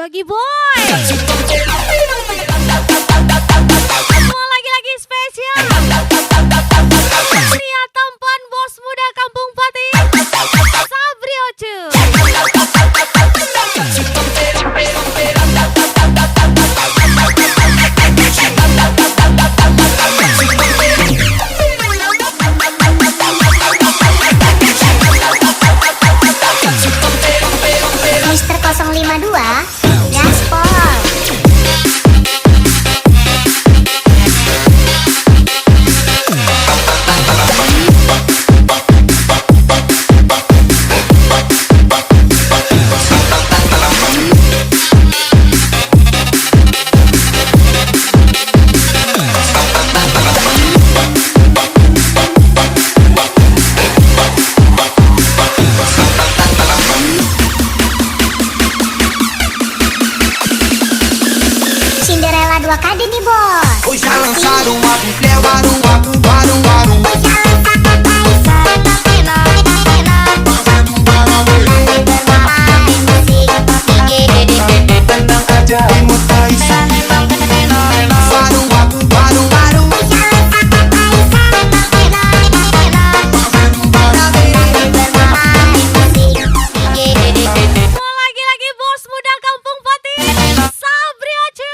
Yogi Boy. Semua lagi-lagi spesial. Pria tampan bos muda Kampung Pati, Sabri Ocu. Mister 052 Gaspol. Cinderella 2KD nih bos. Hoje já lançaram um álbum, levaram um álbum, varum. Tenang aja, hipnotis. Varum. Semua lagi-lagi bos muda Kampung Pati, Sabri Ocu.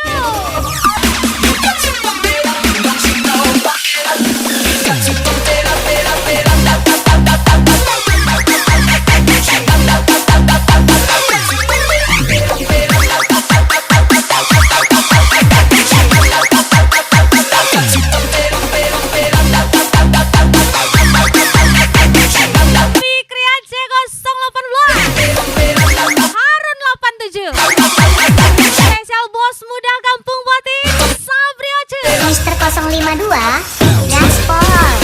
Fikri Aceh 018, Harun 87. Spesial bos muda Kampung Pati, Sabri Ocu. Mister 052 Gaspol.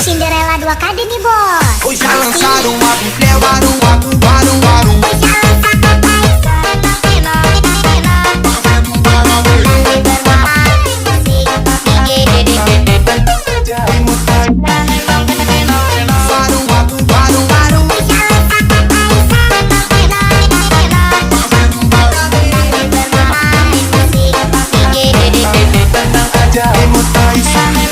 Cinderella 2KD nih bos. Hoje já lançaram um álbum, levaram um álbum, varum. Tenang aja, hipnotis. Ada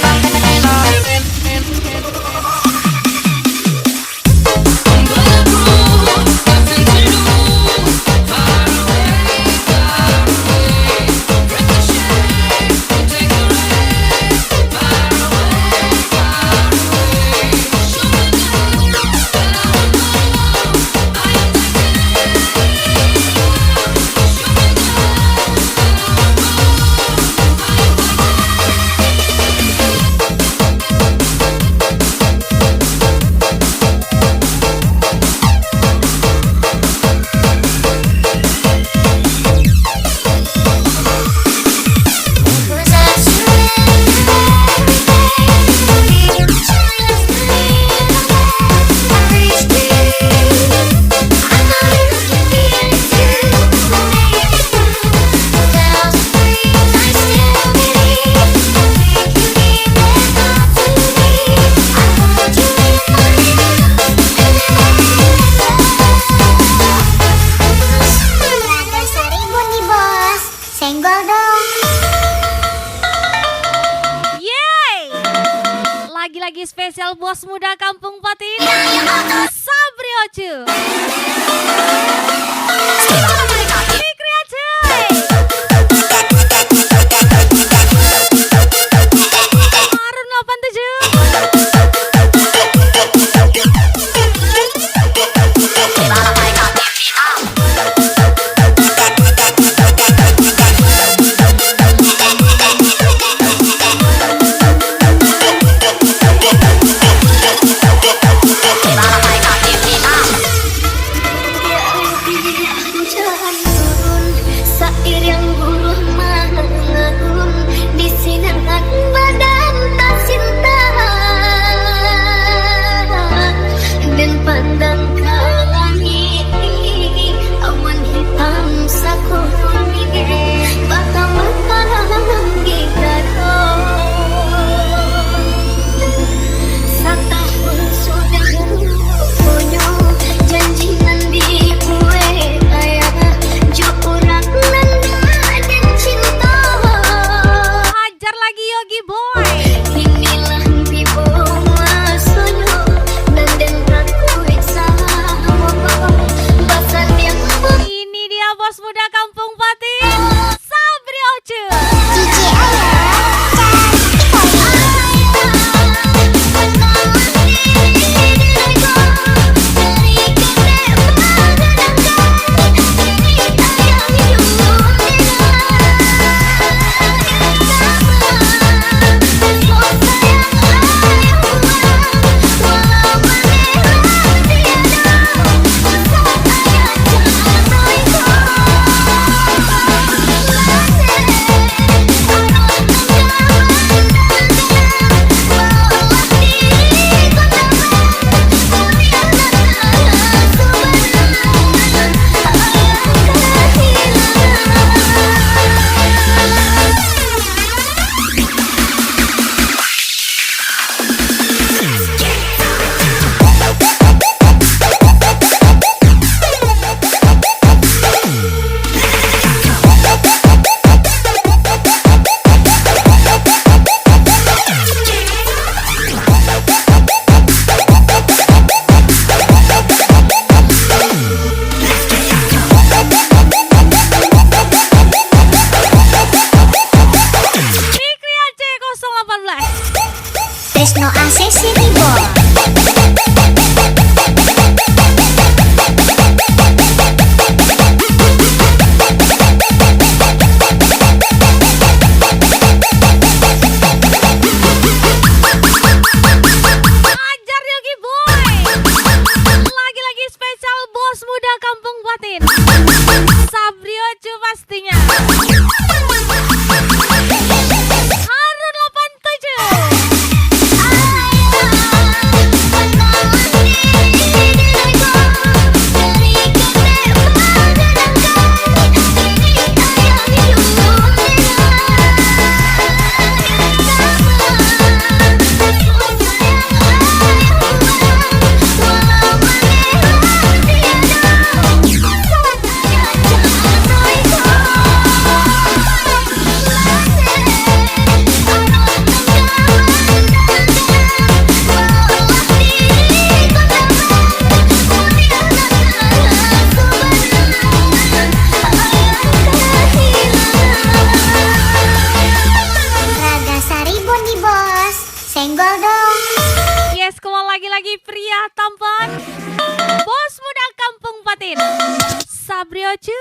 1000 nih bos. Senggol dong. Yeay. Lagi-lagi spesial bos muda Kampung Pati, Sabri Ocu. Fikri Aceh. Harun 87. bos muda kampung Pati, Sabri Oce. DJ Fikri Aceh 018. Tresno AC City Boy. Ajar Yogi Boy. Lagi-lagi spesial bos muda kampung Patin, Sabri Oce pastinya. Harun 87. Raga Sari Bondi Bos. Senggol dong. Yes, kembali lagi-lagi pria tampan, bos muda kampung Patin, Sabri Oce.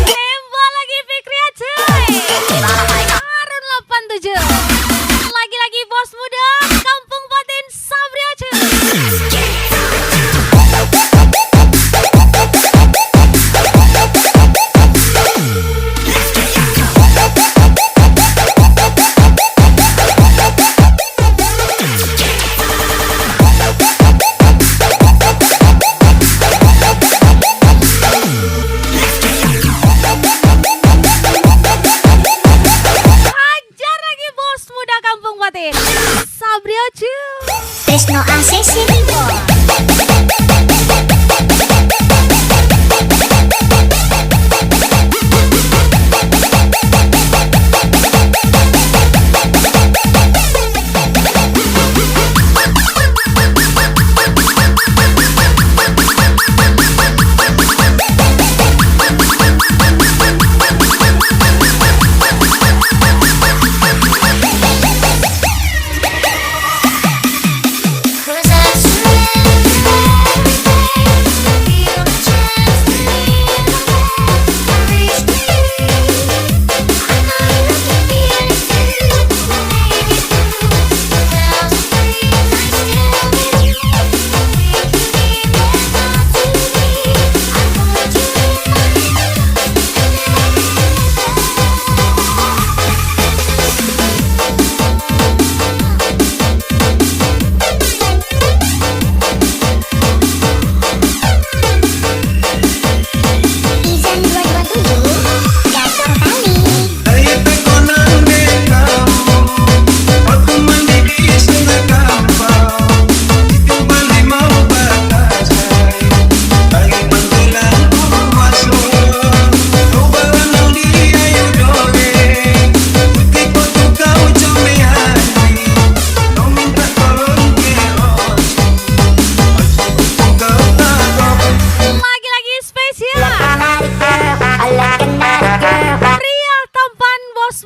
Tembak lagi Fikri Aceh. Harun 87. Lagi-lagi bos muda kampung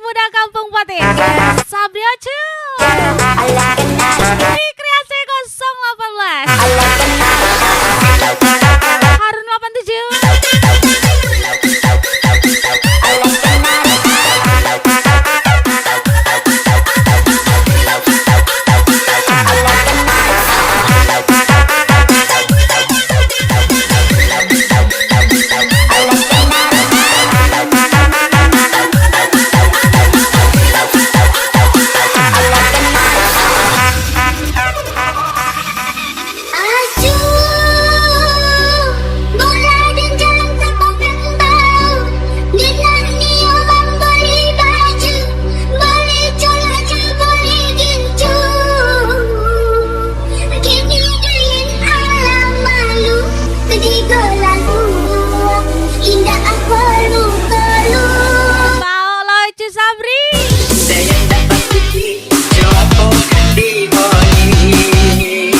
Muda Kampung Patin Sabri Ocu di Kreasi 018 Harun 87 Mau lucu Sabri Sayang dapat bukti Jawab di boni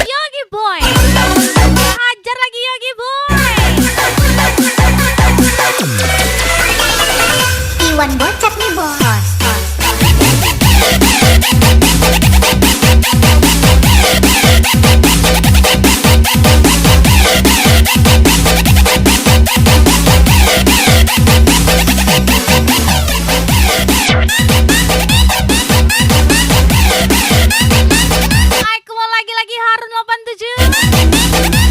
Yogi Boy Hajar lagi Yogi Boy Iwan bocap nih bos. Aku mau lagi-lagi Harun 87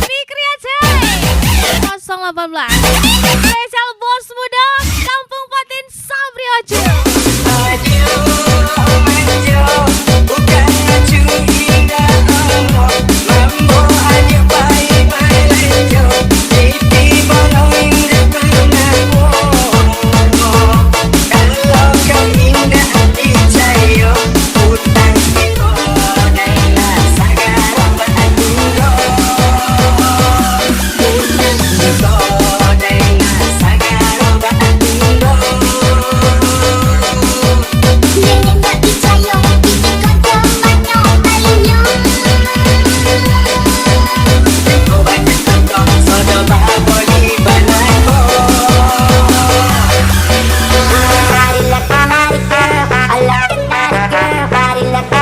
Fikri Aceh 018 Spesial Bos Muda Kampung Patin Sabri Ocu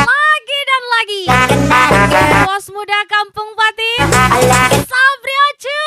Lagi dan lagi Bos Muda Kampung Patin Sabri Ocu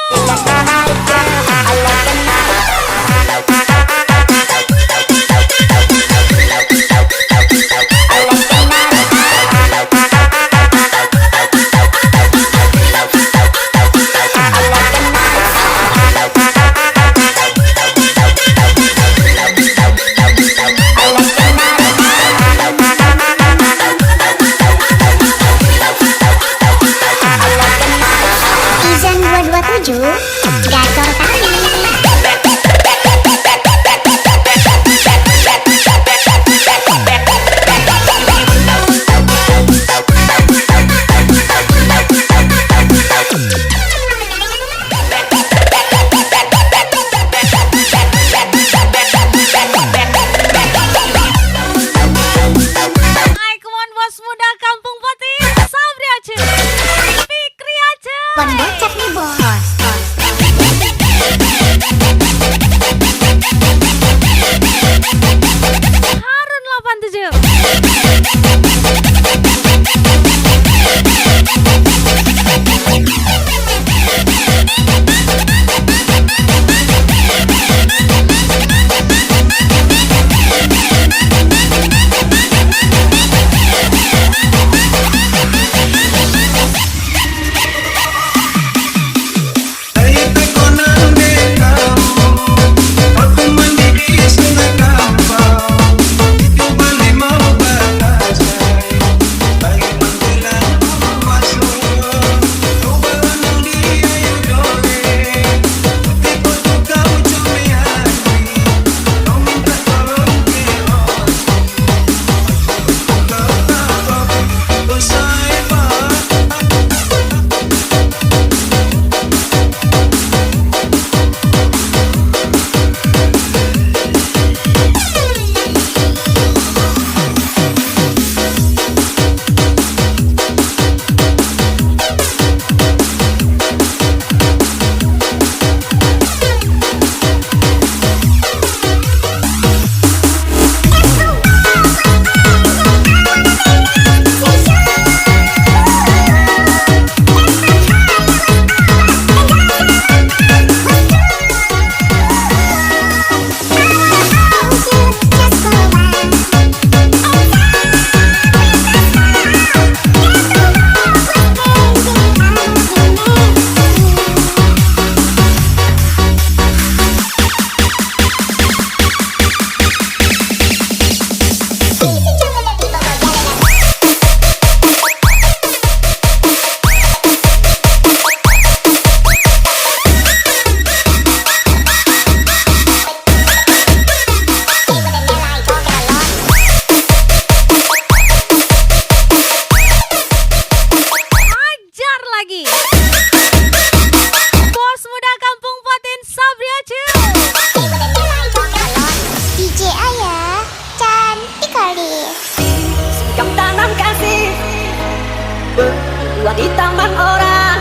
berdua di taman orang.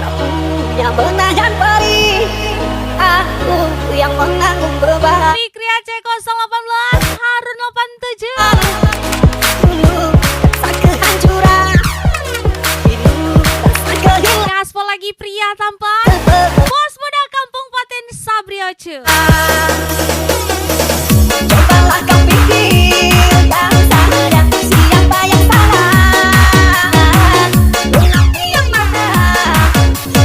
Tak punya benang dan perih, aku yang menanggung beban. Fikri Aceh 018, Harun 87. Dulu rasa kehancuran, kini rasa kehilangan. Gaspol lagi pria tampan, bos muda Kampung Paten Sabri Oce. Cobalah kau pikir yang salah, siapa yang salah, hati yang mana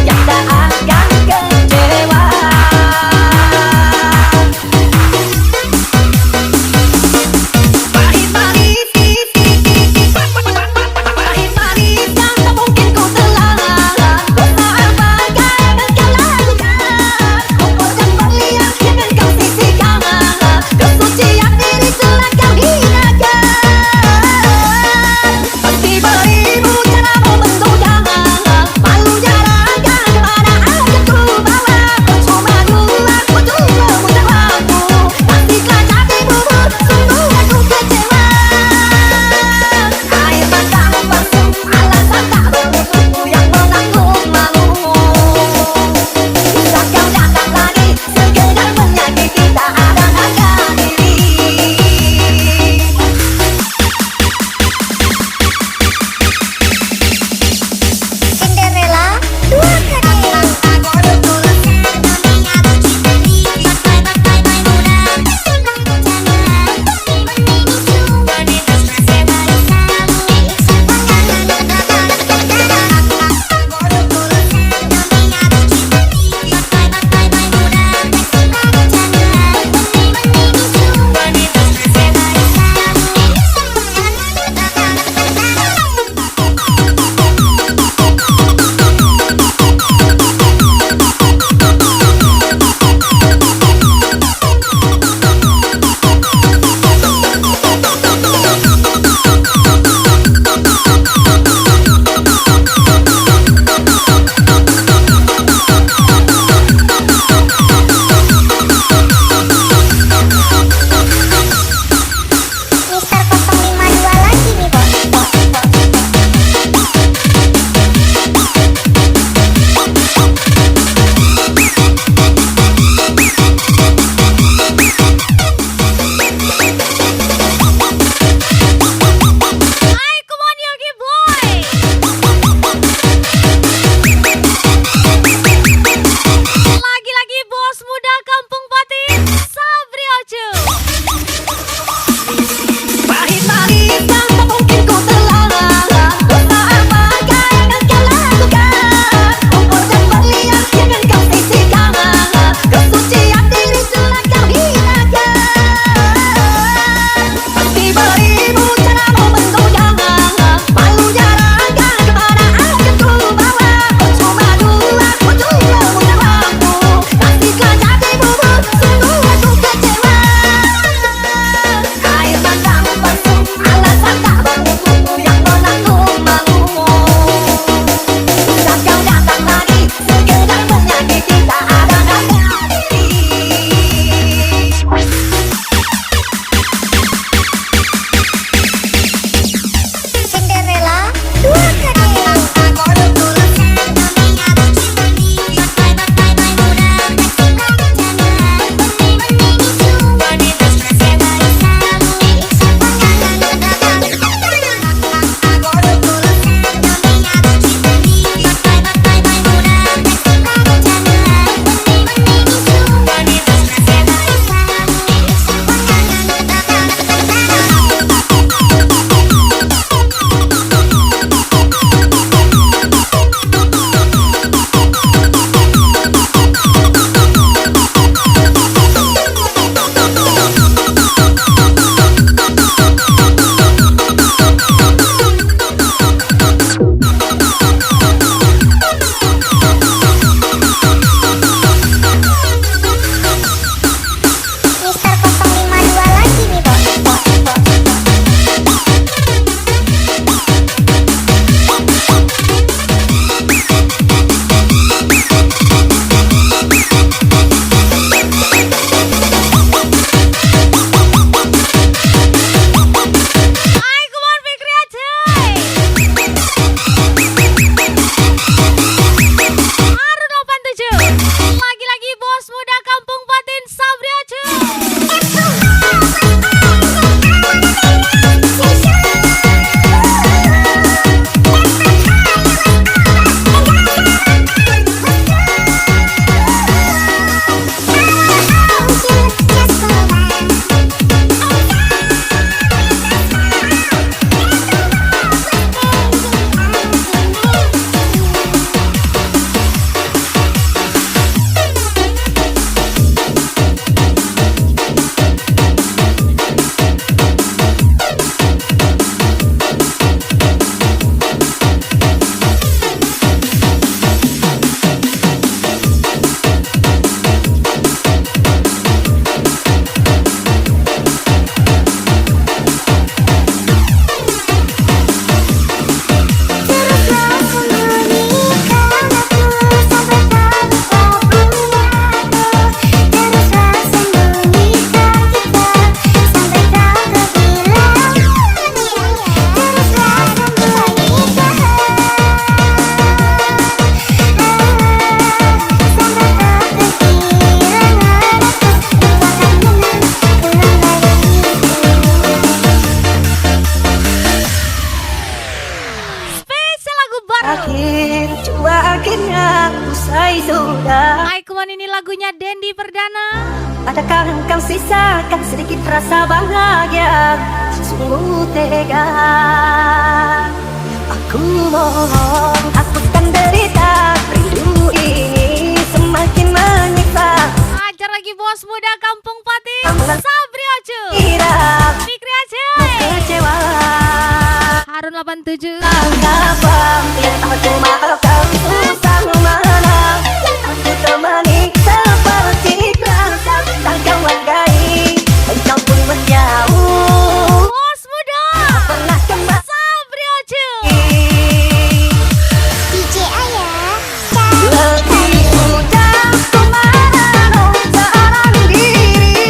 yang tak akan kecewa. Pahit manis, pahit manis yang tak mungkin ku telan. Bersahabat bagai kau lakukan, kumpulkan berlian yang kau akhirnya usai sudah. Aikuan ini lagunya Dendi Perdana. Adakah engkau sisakan sedikit rasa bahagia? Sungguh tega. Aku mohon hapuskan derita, rindu ini semakin menyiksa. Ajar lagi bos muda Kampung Patin, Sabri Ocu, Kira Fikri Aceh, kecewa. Harun 87. Apa yang aku maafkan susah mana yang aku temani seperti kerasa tak kau hargai, engkau pun menjauh. Bos muda Pernah kembali Sabri Ocu. DJ Ayah, lebih mudah kemana seorang diri.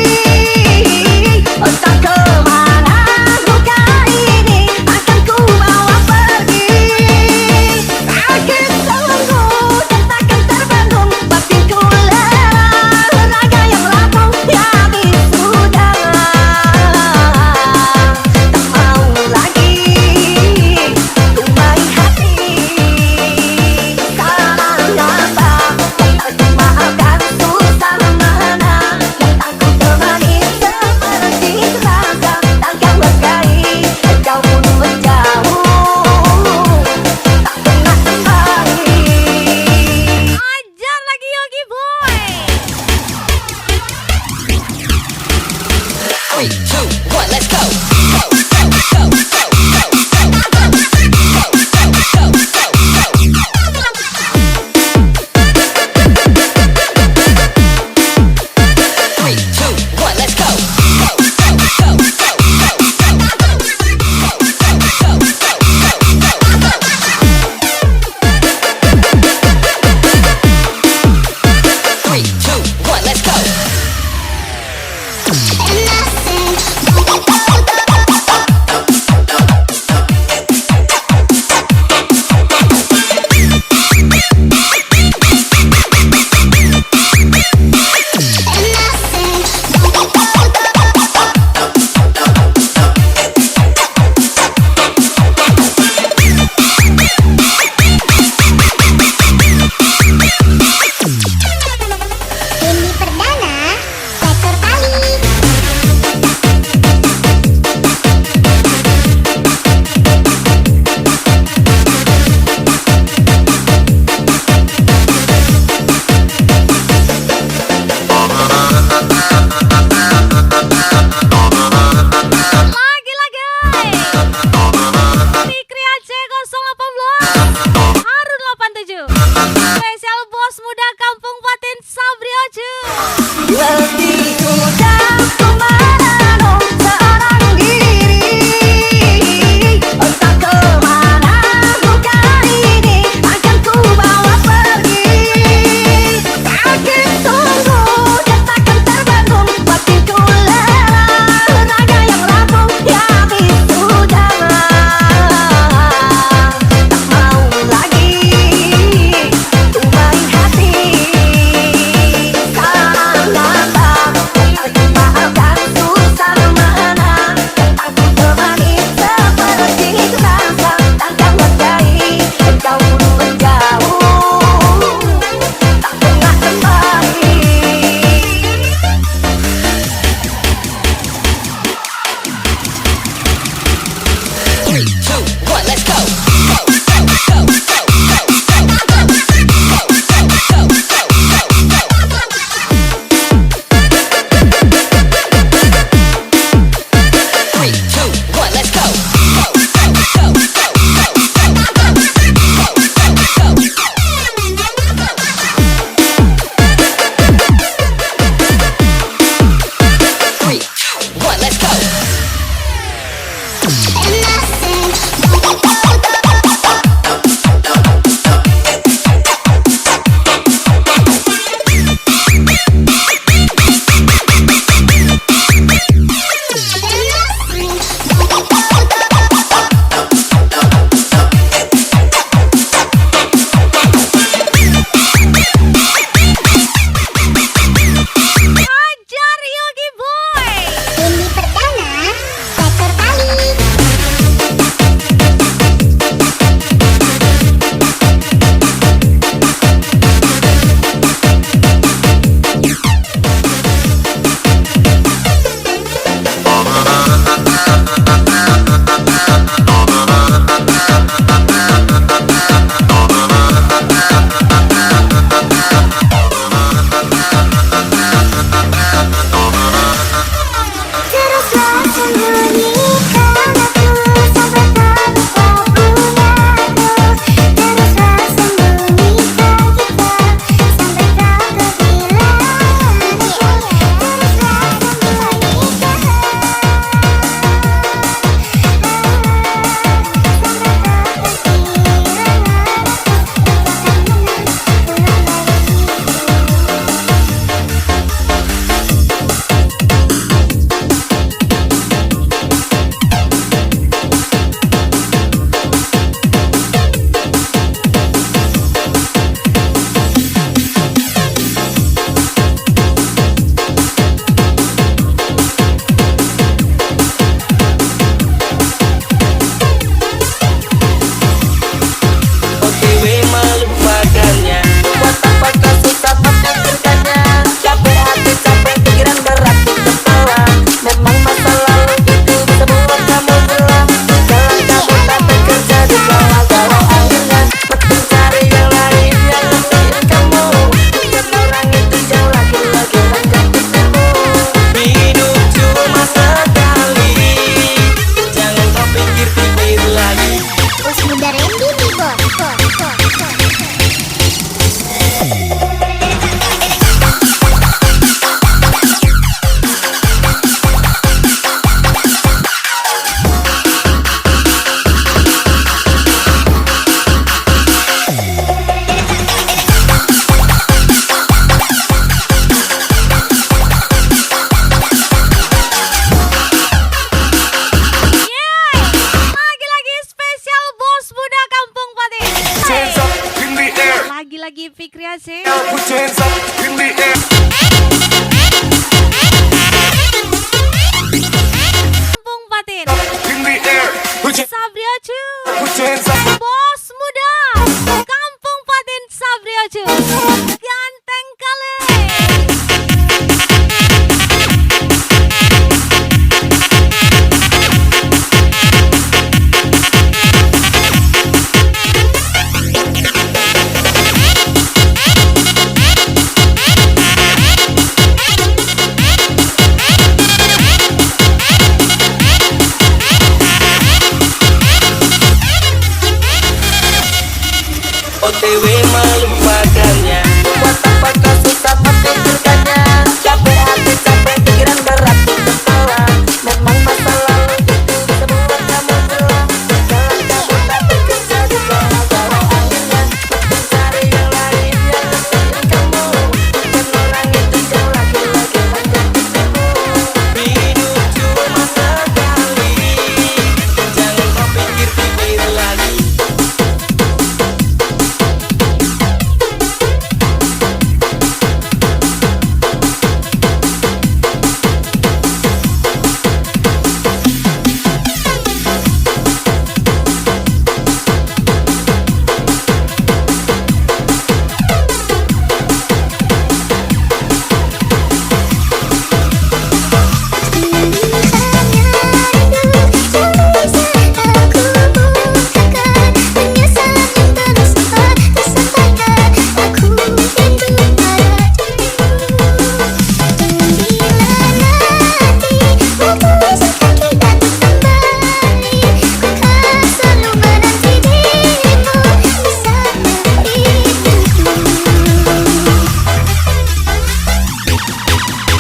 Entah kemana luka ini akan ku bawa pergi. Sakit sungguh dan takkan terbendung, batinku lelah, raga yang lapang habis sudah. Tak mau lagi ku main hati. Sekarang apa yang aku maafkan susah mana yang aku temani seperti terasa tak kau hargai, engkau pun menjauh tak pernah kembali. Ajar lagi Yogi Boy. 3, 2, 1, let's go. Dendi Perdana, Lekor Tali. Lagi-lagi Fikri Aceh 018, Harun 87. Spesial bos muda Kampung Patin Sabri Ocu. Lebih mudah kemana seorang diri. Entah kemana luka ini akan ku bawa pergi. Sakit sungguh dan takkan terbendung, batinku lelah, raga yang lapang habis sudah. Tak mau lagi ku main hati. Sekarang apa yang aku maafkan susah mana yang aku temani seperti terasa tak kau hargai, engkau pun menjauh tak pernah kembali. 3, 2, 1, let's go. Innocent. lagi Fikri Aceh. Put your hands up in the air. Kampung Patin. In the air. Put your Sabri Ocu. hands up. Bos muda. Kampung Patin Sabri Ocu. Ganteng kali. OTW melupakannya. Buat apa kau susah memikirkannya? Capek hati, capek pikiran berat untuk kepala. Memang masa lalu itu bisa membuat kamu jelah. Jalan kamu tak bekerja di galau-galau akhirnya mencari yang lain yang nemenin kamu. Dan orang itu jauh lagi-lagi menjemputimu. Hidup cuma sekali, jangan kau pikir-pikir lagi.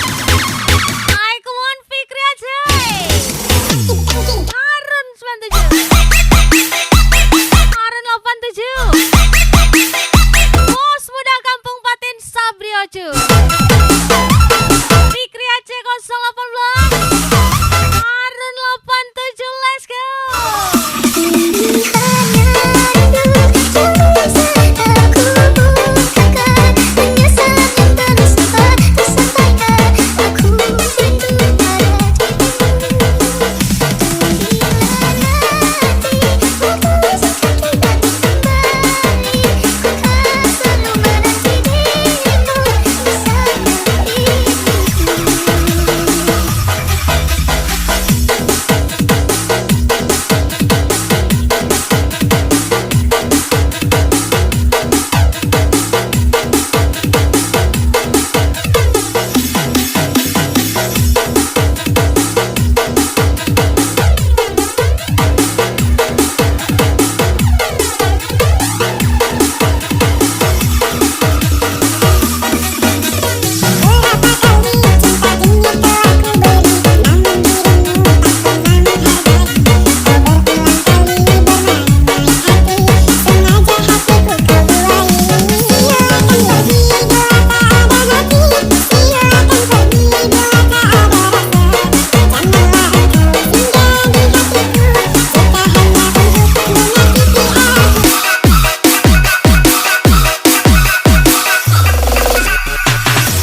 Hai, come on Fikri Aceh. Harun 97. Harun 87. Bos muda Kampung Patin Sabri Ocu. Fikri Aceh 018. Harun 87, let's go.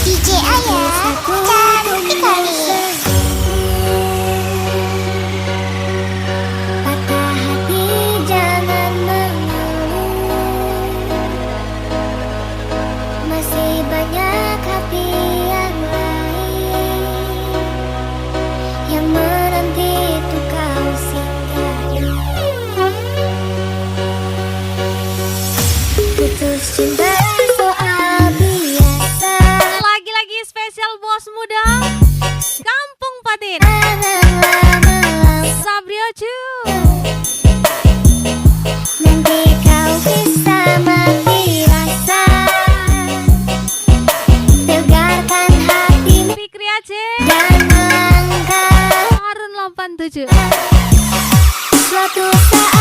DJ Ayah, cantik kali. Patah hati jangan mengeluh. Masih banyak hati yang lain yang menanti untuk kau singgahi. Putus cinta soal biasa. Lagi-lagi spesial bos muda Kampung Patin Sabri Ocu. Nanti kau bisa mati rasa, tegarkan hati Fikri Aceh. dan angkat Harun 87. suatu saat.